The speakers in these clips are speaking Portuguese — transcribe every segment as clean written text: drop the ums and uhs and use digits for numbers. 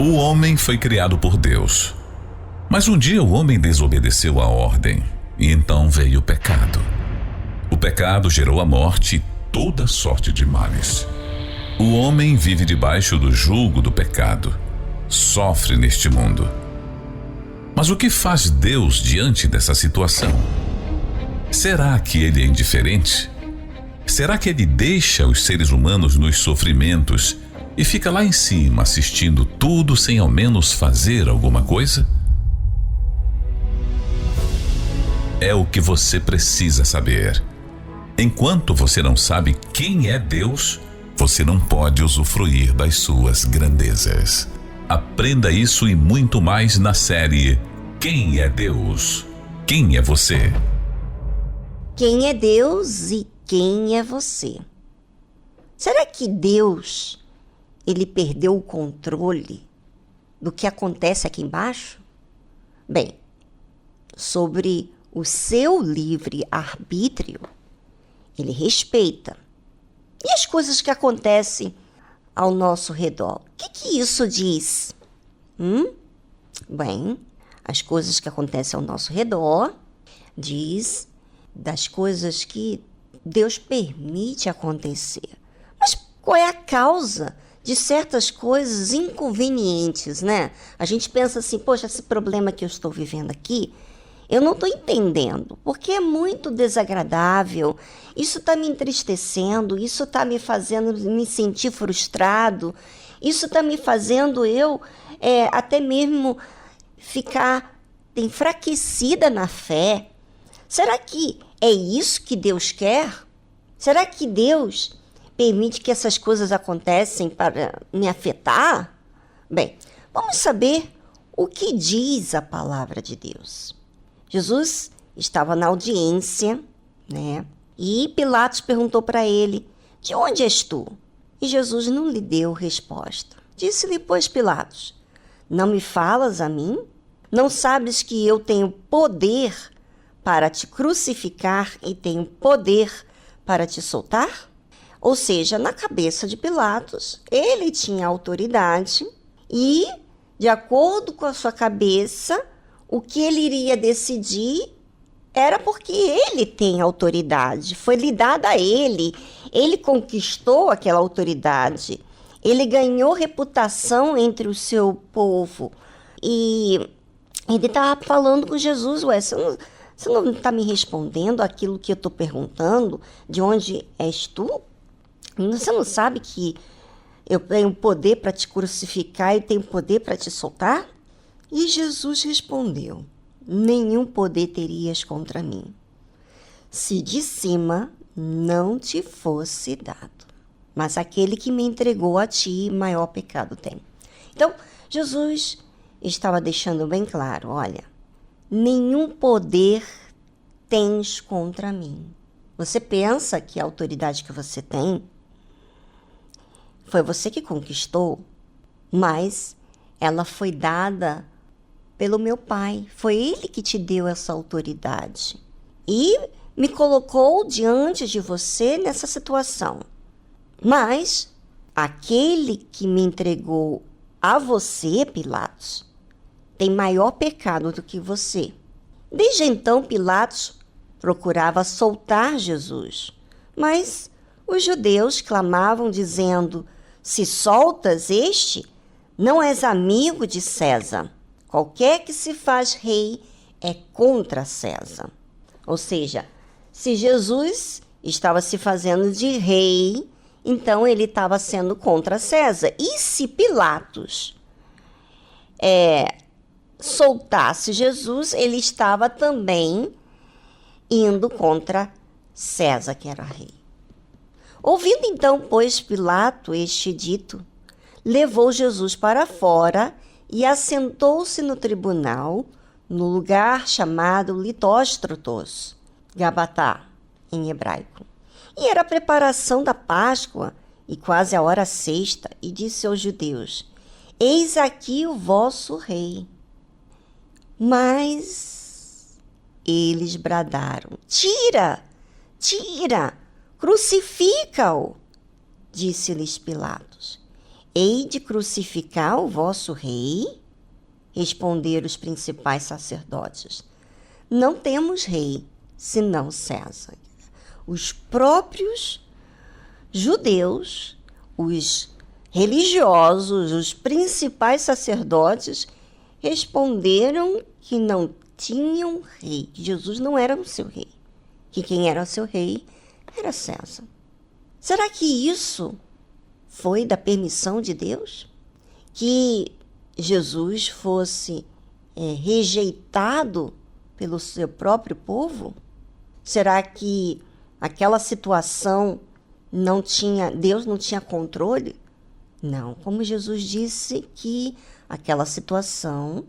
O homem foi criado por Deus. Mas um dia o homem desobedeceu a ordem e então veio o pecado. O pecado gerou a morte e toda sorte de males. O homem vive debaixo do jugo do pecado, sofre neste mundo. Mas o que faz Deus diante dessa situação? Será que ele é indiferente? Será que ele deixa os seres humanos nos sofrimentos e fica lá em cima assistindo tudo sem ao menos fazer alguma coisa? É o que você precisa saber. Enquanto você não sabe quem é Deus, você não pode usufruir das suas grandezas. Aprenda isso e muito mais na série Quem é Deus? Quem é você? Quem é Deus e quem é você? Será que Deus, ele perdeu o controle do que acontece aqui embaixo? Bem, sobre o seu livre-arbítrio, ele respeita. E as coisas que acontecem ao nosso redor? O que isso diz? Bem, as coisas que acontecem ao nosso redor diz das coisas que Deus permite acontecer. Mas qual é a causa de certas coisas inconvenientes, né? A gente pensa assim, poxa, esse problema que eu estou vivendo aqui, eu não estou entendendo, porque é muito desagradável, isso está me entristecendo, isso está me fazendo me sentir frustrado, isso está me fazendo eu até mesmo ficar enfraquecida na fé. Será que é isso que Deus quer? Será que Deus permite que essas coisas acontecem para me afetar? Bem, vamos saber o que diz a palavra de Deus. Jesus estava na audiência, né? E Pilatos perguntou para ele, de onde és tu? E Jesus não lhe deu resposta. Disse-lhe, pois, Pilatos, não me falas a mim? Não sabes que eu tenho poder para te crucificar e tenho poder para te soltar? Ou seja, na cabeça de Pilatos, ele tinha autoridade e, de acordo com a sua cabeça, o que ele iria decidir era porque ele tem autoridade, foi lhe dada a ele, ele conquistou aquela autoridade, ele ganhou reputação entre o seu povo. E ele estava falando com Jesus, você não está me respondendo aquilo que eu estou perguntando, de onde és tu? Você não sabe que eu tenho poder para te crucificar e tenho poder para te soltar? E Jesus respondeu, nenhum poder terias contra mim, se de cima não te fosse dado. Mas aquele que me entregou a ti, maior pecado tem. Então, Jesus estava deixando bem claro, olha, nenhum poder tens contra mim. Você pensa que a autoridade que você tem foi você que conquistou, mas ela foi dada pelo meu Pai. Foi Ele que te deu essa autoridade e me colocou diante de você nessa situação. Mas aquele que me entregou a você, Pilatos, tem maior pecado do que você. Desde então, Pilatos procurava soltar Jesus, mas os judeus clamavam dizendo, se soltas este, não és amigo de César. Qualquer que se faz rei é contra César. Ou seja, se Jesus estava se fazendo de rei, então ele estava sendo contra César. E se Pilatos soltasse Jesus, ele estava também indo contra César, que era rei. Ouvindo então, pois, Pilato este dito, levou Jesus para fora e assentou-se no tribunal, no lugar chamado Litóstrotos, Gabatá, em hebraico. E era a preparação da Páscoa, e quase a hora sexta, e disse aos judeus, eis aqui o vosso rei. Mas eles bradaram, tira, tira, crucifica-o, disse-lhes Pilatos. hei de crucificar o vosso rei? Responderam os principais sacerdotes. Não temos rei, senão César. Os próprios judeus, os religiosos, os principais sacerdotes responderam que não tinham rei, que Jesus não era o seu rei, que quem era o seu rei era César. Será que isso foi da permissão de Deus? Que Jesus fosse rejeitado pelo seu próprio povo? Será que aquela situação Deus não tinha controle? Não, como Jesus disse que aquela situação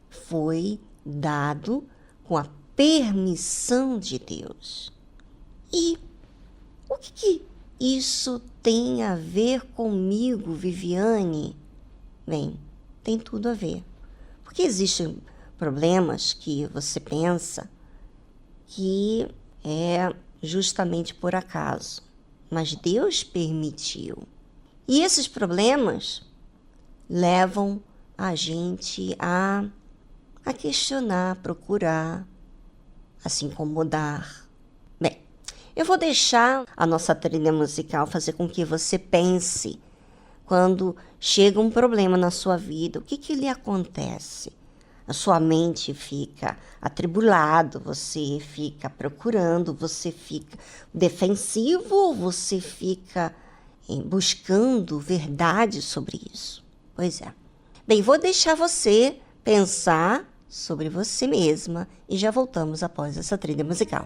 foi dado com a permissão de Deus. E o que isso tem a ver comigo, Viviane? Bem, tem tudo a ver. Porque existem problemas que você pensa que é justamente por acaso, mas Deus permitiu. E esses problemas levam a gente a questionar, a procurar, a se incomodar. Bem, eu vou deixar a nossa trilha musical fazer com que você pense quando chega um problema na sua vida, o que lhe acontece? A sua mente fica atribulada, você fica procurando, você fica defensivo ou você fica buscando verdade sobre isso? Pois é. Bem, vou deixar você pensar sobre você mesma e já voltamos após essa trilha musical.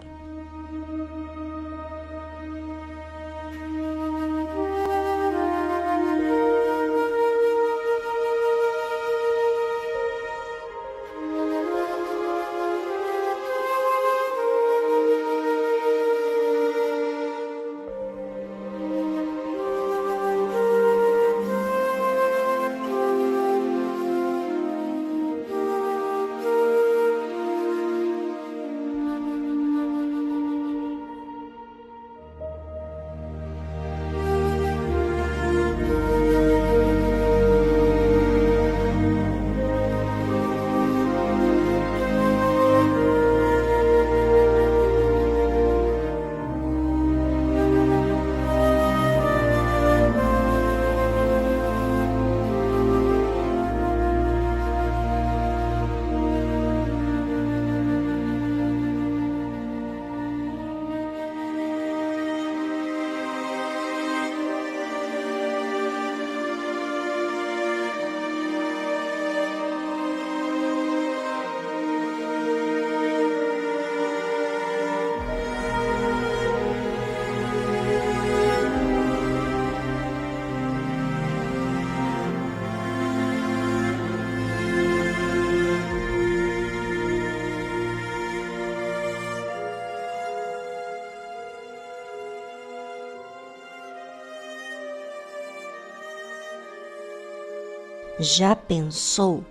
Já pensou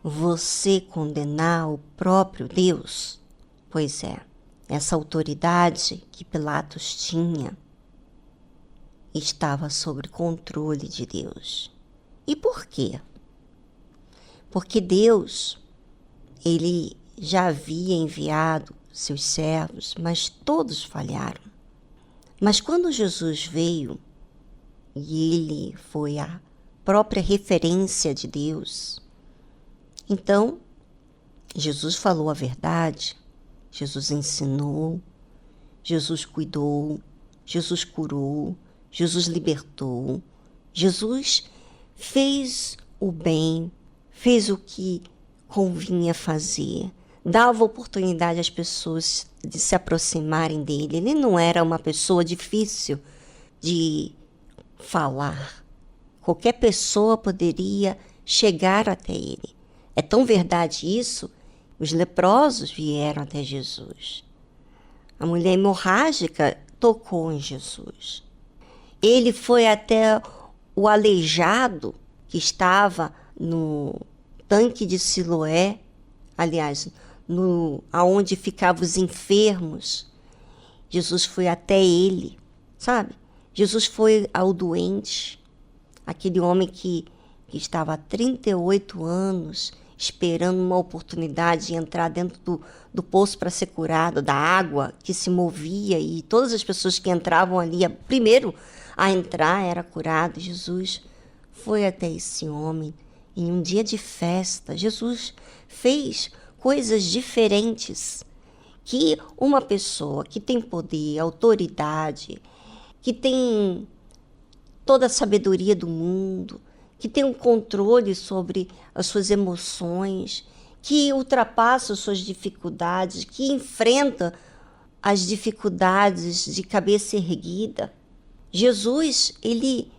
você condenar o próprio Deus? Pois é, essa autoridade que Pilatos tinha estava sob controle de Deus. E por quê? Porque Deus, ele já havia enviado seus servos, mas todos falharam. Mas quando Jesus veio, e ele foi a própria referência de Deus, então Jesus falou a verdade, Jesus ensinou, Jesus cuidou, Jesus curou, Jesus libertou, Jesus fez o bem, fez o que convinha fazer, dava oportunidade às pessoas de se aproximarem dele. Ele não era uma pessoa difícil de falar. Qualquer pessoa poderia chegar até ele. É tão verdade isso, os leprosos vieram até Jesus. A mulher hemorrágica tocou em Jesus. Ele foi até o aleijado que estava no tanque de Siloé, aliás, aonde ficavam os enfermos. Jesus foi até ele, sabe? Jesus foi ao doente, aquele homem que estava há 38 anos esperando uma oportunidade de entrar dentro do poço para ser curado, da água que se movia, e todas as pessoas que entravam ali, primeiro a entrar era curado. Jesus foi até esse homem em um dia de festa. Jesus fez coisas diferentes que uma pessoa que tem poder, autoridade, que tem toda a sabedoria do mundo, que tem um controle sobre as suas emoções, que ultrapassa as suas dificuldades, que enfrenta as dificuldades de cabeça erguida. Jesus, ele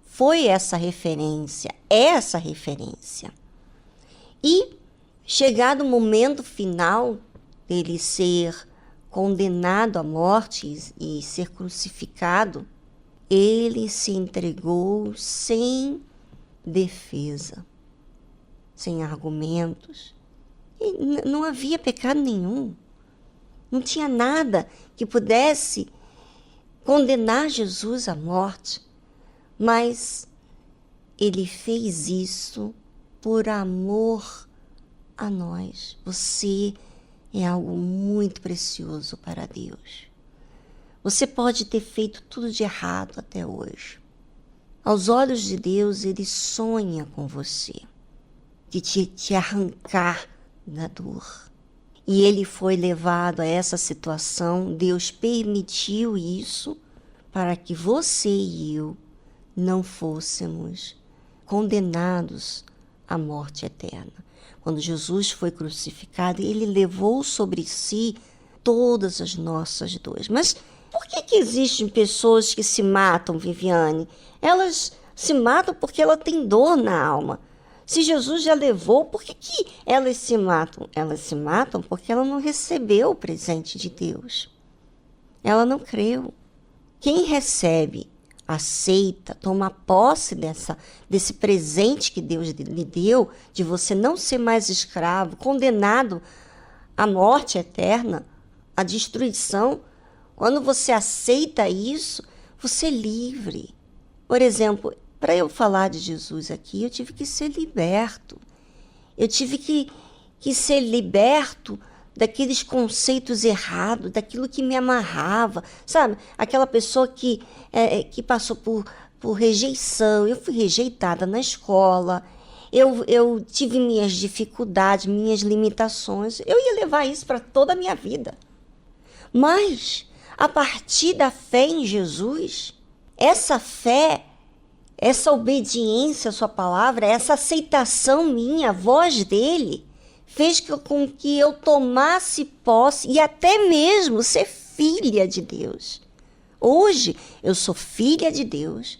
foi essa referência, é essa referência. E, chegado o momento final dele ser condenado à morte e ser crucificado, ele se entregou sem defesa, sem argumentos. E não havia pecado nenhum. Não tinha nada que pudesse condenar Jesus à morte. Mas ele fez isso por amor a nós. Você é algo muito precioso para Deus. Você pode ter feito tudo de errado até hoje. Aos olhos de Deus, Ele sonha com você, de te arrancar da dor. E Ele foi levado a essa situação, Deus permitiu isso para que você e eu não fôssemos condenados à morte eterna. Quando Jesus foi crucificado, Ele levou sobre si todas as nossas dores. Mas por que existem pessoas que se matam, Viviane? Elas se matam porque ela tem dor na alma. Se Jesus já levou, por que elas se matam? Elas se matam porque ela não recebeu o presente de Deus. Ela não creu. Quem recebe, aceita, toma posse desse presente que Deus lhe deu, de você não ser mais escravo, condenado à morte eterna, à destruição. Quando você aceita isso, você é livre. Por exemplo, para eu falar de Jesus aqui, eu tive que ser liberto. Eu tive que ser liberto daqueles conceitos errados, daquilo que me amarrava. Sabe? Aquela pessoa que passou por rejeição. Eu fui rejeitada na escola. Eu tive minhas dificuldades, minhas limitações. Eu ia levar isso para toda a minha vida. Mas, a partir da fé em Jesus, essa fé, essa obediência à sua palavra, essa aceitação minha, a voz dele, fez com que eu tomasse posse e até mesmo ser filha de Deus. Hoje eu sou filha de Deus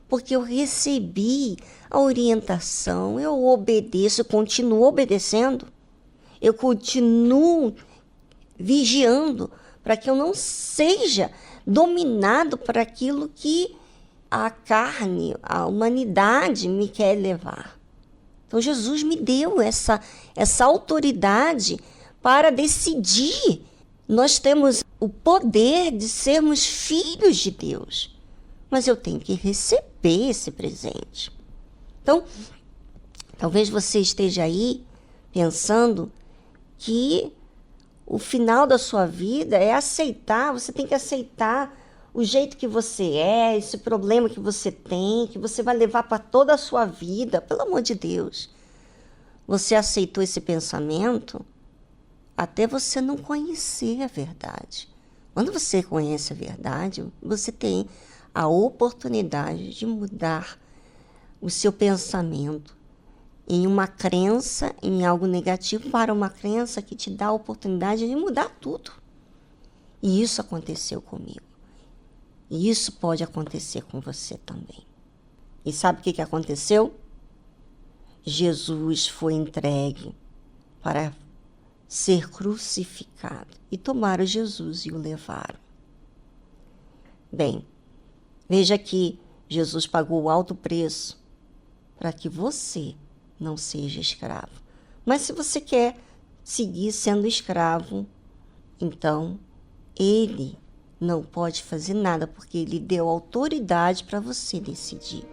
porque eu recebi a orientação, eu obedeço, eu continuo obedecendo, eu continuo vigiando para que eu não seja dominado por aquilo que a carne, a humanidade me quer levar. Então Jesus me deu essa autoridade para decidir. Nós temos o poder de sermos filhos de Deus, mas eu tenho que receber esse presente. Então, talvez você esteja aí pensando que o final da sua vida é aceitar, você tem que aceitar o jeito que você é, esse problema que você tem, que você vai levar para toda a sua vida. Pelo amor de Deus. Você aceitou esse pensamento até você não conhecer a verdade. Quando você conhece a verdade, você tem a oportunidade de mudar o seu pensamento em uma crença, em algo negativo, para uma crença que te dá a oportunidade de mudar tudo. E isso aconteceu comigo. E isso pode acontecer com você também. E sabe o que aconteceu? Jesus foi entregue para ser crucificado. E tomaram Jesus e o levaram. Bem, veja que Jesus pagou o alto preço para que você não seja escravo. Mas se você quer seguir sendo escravo, então ele não pode fazer nada, porque ele deu autoridade para você decidir.